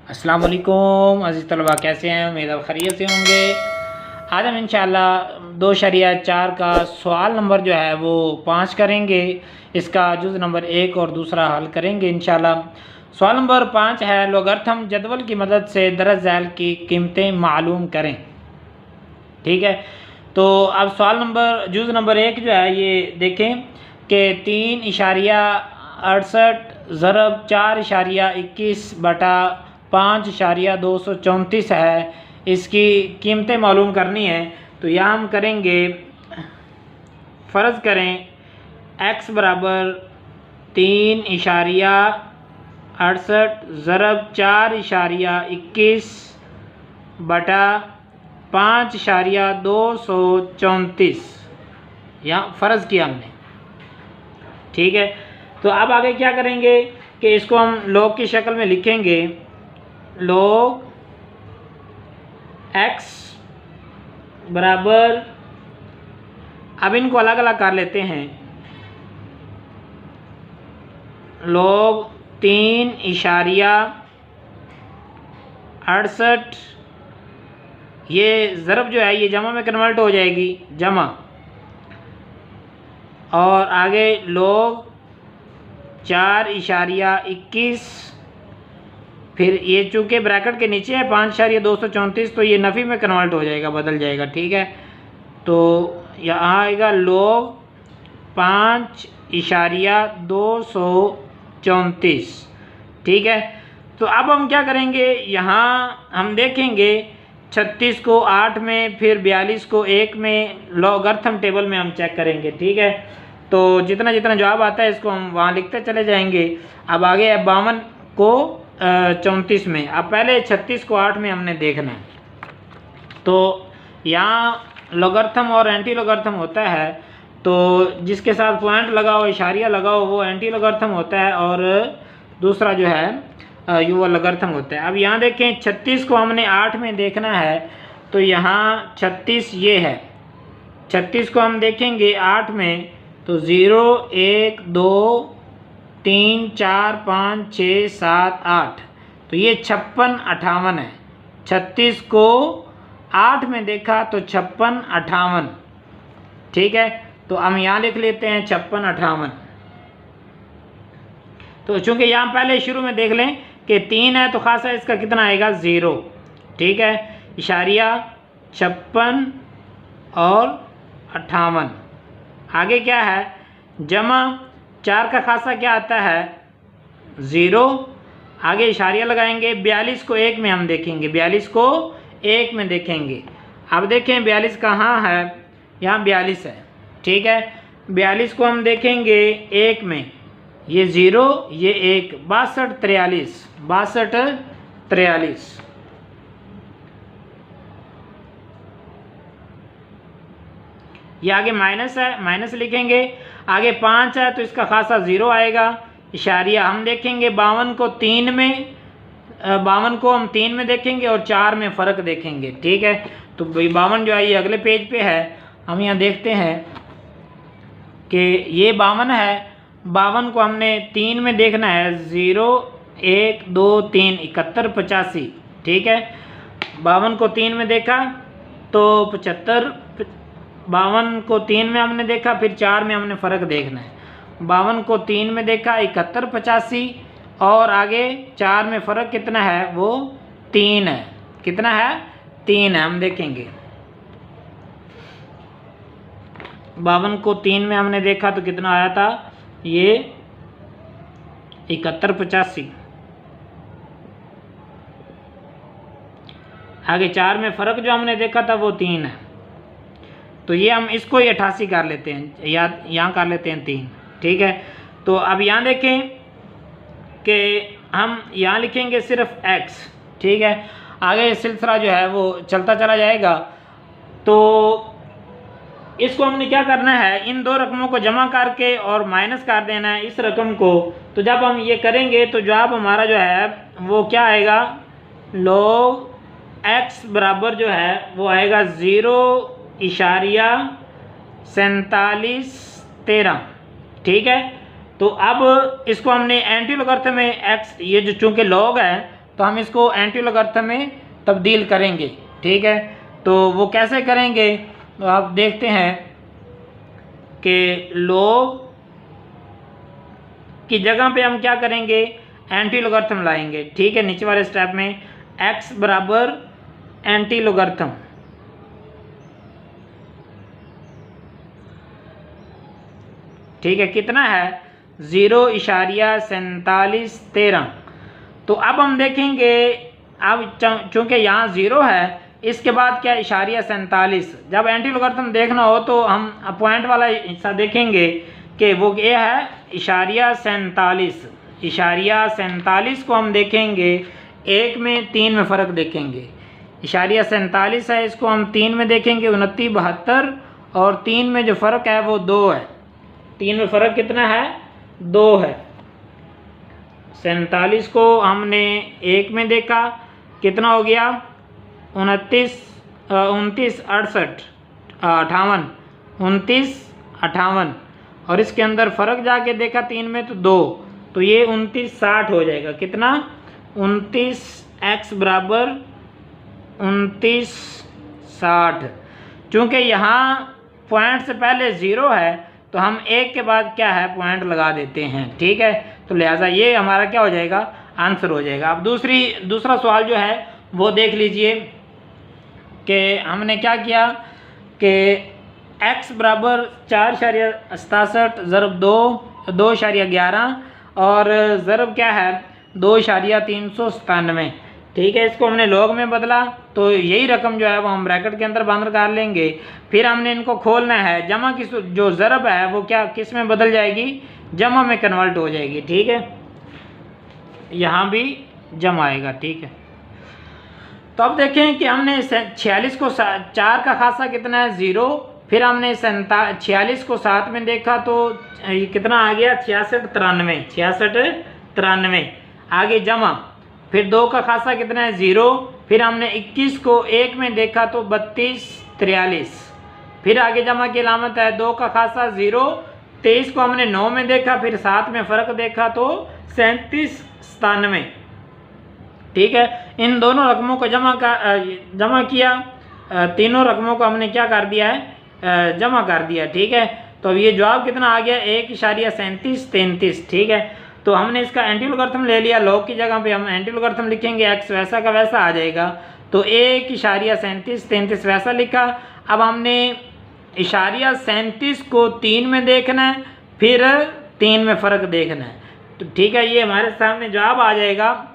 अस्सलाम वालेकुम अज़ीज़ तलबा, कैसे हैं? उम्मीद है खैरियत से होंगे। आज हम इंशाअल्लाह 2.4 का सवाल नंबर जो है वो 5 करेंगे। इसका जुज़ नंबर 1 और दूसरा हल करेंगे इंशाअल्लाह। सवाल नंबर 5 है, लोगरिथम जदवल की मदद से दरज झैल की कीमतें मालूम करें। ठीक है, तो अब सवाल नंबर जुज़ नंबर 1 जो है ये देखें कि 3.68 ज़रब 4.21 बटा 5.234 है, इसकी कीमतें मालूम करनी है। तो यहाँ हम करेंगे, फ़र्ज़ करें x बराबर 3.68 ज़रब 4.21 बटा 5.234 यहाँ फ़र्ज़ किया हमने। ठीक है, तो अब आगे क्या करेंगे कि इसको हम लॉग की शक्ल में लिखेंगे। लॉग x बराबर, अब इनको अलग अलग कर लेते हैं। लॉग 3.68, ये ज़रब जो है ये जमा में कन्वर्ट हो जाएगी, जमा, और आगे लॉग 4.21, फिर ये चूँकि ब्रैकेट के नीचे है 5.234, तो ये नफ़ी में कन्वर्ट हो जाएगा, बदल जाएगा। ठीक है, तो यहाँ आएगा लॉग 5.234। ठीक है, तो अब हम क्या करेंगे, यहाँ हम देखेंगे 36 को 8 में, फिर 42 को 1 में, लॉगरिथम टेबल में हम चेक करेंगे। ठीक है, तो जितना जितना जवाब आता है इसको हम वहाँ लिखते चले जाएंगे। अब आगे है 52 को 34 में। अब पहले 36 को 8 में हमने देखना है। तो यहाँ लॉगरिथम और एंटी लॉगरिथम होता है, तो जिसके साथ पॉइंट लगाओ, इशारिया लगाओ, वो एंटी लॉगरिथम होता है, और दूसरा जो है वो लॉगरिथम होता है। अब यहाँ देखें 36 को हमने 8 में देखना है, तो यहाँ 36 ये है, 36 को हम देखेंगे 8 में, तो 0 1 2 3 4 5 6 7 8, तो ये 56 58 है। 36 को 8 में देखा तो 56 58। ठीक है, तो हम यहाँ लिख लेते हैं 56 58। तो चूंकि यहाँ पहले शुरू में देख लें कि 3 है, तो खासा इसका कितना आएगा, 0। ठीक है, इशारिया 56 और 58। आगे क्या है, जमा 4 का खासा क्या आता है, 0। आगे इशारिया लगाएंगे, 42 को 1 में हम देखेंगे, 42 को 1 में देखेंगे। अब देखें 42 कहाँ है, यहाँ 42 है। ठीक है, 42 को हम देखेंगे 1 में, ये 0 ये 1, 62 43, 62 43। ये आगे माइनस है, माइनस लिखेंगे। आगे 5 है, तो इसका खासा 0 आएगा। इशारिया हम देखेंगे 52 को 3 में, 52 को हम 3 में देखेंगे और 4 में फ़र्क देखेंगे। ठीक है, तो 52 जो है ये अगले पेज पे है। हम यहाँ देखते हैं कि ये 52 है, 52 को हमने 3 में देखना है, 0 1 2 3 71 85। ठीक है, 52 को 3 में देखा तो 75, 52 को 3 में हमने देखा, फिर 4 में हमने फ़र्क देखना है। 52 को 3 में देखा 71 85, और आगे 4 में फ़र्क कितना है, वो 3 है। कितना है, 3 है। हम देखेंगे 52 को 3 में हमने देखा तो कितना आया था, ये 71 85। आगे 4 में फ़र्क जो हमने देखा था वो 3 है, तो ये हम इसको ही 88 कर लेते हैं, या यहाँ कर लेते हैं 3। ठीक है, तो अब यहाँ देखें कि हम यहाँ लिखेंगे सिर्फ x। ठीक है, आगे सिलसिला जो है वो चलता चला जाएगा। तो इसको हमने क्या करना है, इन दो रकमों को जमा करके और माइनस कर देना है इस रकम को। तो जब हम ये करेंगे तो जवाब हमारा जो है वो क्या आएगा, log x बराबर जो है वो आएगा 0.4713। ठीक है, तो अब इसको हमने एंटी लॉगरिथम में x, ये जो चूंकि लॉग है तो हम इसको एंटी लॉगरिथम में तब्दील करेंगे। ठीक है, तो वो कैसे करेंगे, तो आप देखते हैं कि लॉग की जगह पे हम क्या करेंगे, एंटी लॉगरिथम लाएंगे। ठीक है, नीचे वाले स्टेप में x बराबर एंटी लॉगरिथम, ठीक है, कितना है 0.4713। तो अब हम देखेंगे, अब चूंकि यहाँ 0 है, इसके बाद क्या इशारिया 47। जब एंटी लॉगरिथम देखना हो तो हम पॉइंट वाला हिस्सा देखेंगे कि वो ये है इशारिया 47। इशारिया 47 को हम देखेंगे 1 में 3 में फ़र्क देखेंगे। इशारिया 47 है, इसको हम 3 में देखेंगे 29, 72, और 3 में जो फ़र्क है वो 2 है। 3 में फ़र्क कितना है, 2 है। 47 को हमने 1 में देखा, कितना हो गया 29, 68, 58, और इसके अंदर फ़र्क जाके देखा 3 में तो 2, तो ये 29, 60 हो जाएगा। कितना 29, x बराबर 29, 60। चूँकि यहाँ पॉइंट से पहले 0 है तो हम 1 के बाद क्या है पॉइंट लगा देते हैं। ठीक है, तो लिहाजा ये हमारा क्या हो जाएगा, आंसर हो जाएगा। अब दूसरा सवाल जो है वो देख लीजिए कि हमने क्या किया कि x बराबर 4.67 ज़रब 2.11 और ज़रब क्या है 2.397। ठीक है, इसको हमने लॉग में बदला तो यही रकम जो है वो हम ब्रैकेट के अंदर बंद कर लेंगे। फिर हमने इनको खोलना है, जमा की जो ज़रब है वो क्या किस में बदल जाएगी, जमा में कन्वर्ट हो जाएगी। ठीक है, यहाँ भी जमा आएगा। ठीक है, तो अब देखें कि हमने 46 को 4 का खासा कितना है 0, फिर हमने 46 को 7 में देखा तो कितना आ गया 6693 आगे जमा, फिर 2 का खासा कितना है 0, फिर हमने 21 को 1 में देखा तो 3243, फिर आगे जमा की अलामत है 2 का खासा 0, 23 को हमने 9 में देखा, फिर 7 में फ़र्क देखा तो 3797। ठीक है, इन दोनों रकमों को जमा किया, तीनों रकमों को हमने क्या कर दिया है, जमा कर दिया। ठीक है, तो अब ये जवाब कितना आ गया 1.3733। ठीक है, तो हमने इसका एंटी लॉगरिथम ले लिया, लॉग की जगह पे हम एंटी लॉगरिथम लिखेंगे, x वैसा का वैसा आ जाएगा, तो 1.3733 वैसा लिखा। अब हमने इशारिया 37 को 3 में देखना है, फिर 3 में फ़र्क देखना है। तो ठीक है, ये हमारे सामने जवाब आ जाएगा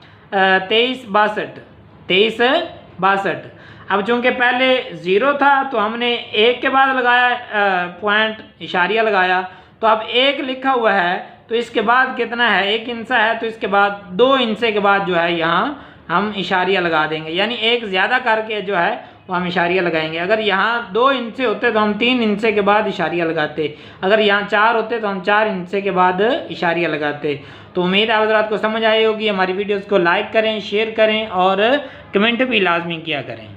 2362। अब चूंकि पहले 0 था तो हमने 1 के बाद लगाया पॉइंट इशारिया लगाया, तो अब 1 लिखा हुआ है तो इसके बाद कितना है 1 इंचा है, तो इसके बाद 2 इंचे के बाद जो है यहाँ हम इशारिया लगा देंगे, यानी 1 ज़्यादा करके जो है वो हम इशारिया लगाएंगे। अगर यहाँ 2 इंचे होते तो हम 3 इंचे के बाद इशारिया लगाते, अगर यहाँ 4 होते तो हम 4 इंचे के बाद इशारिया लगाते। तो उम्मीद है आप हज़रात को समझ आई होगी। हमारी वीडियोज़ को लाइक करें, शेयर करें और कमेंट भी लाजमी किया करें।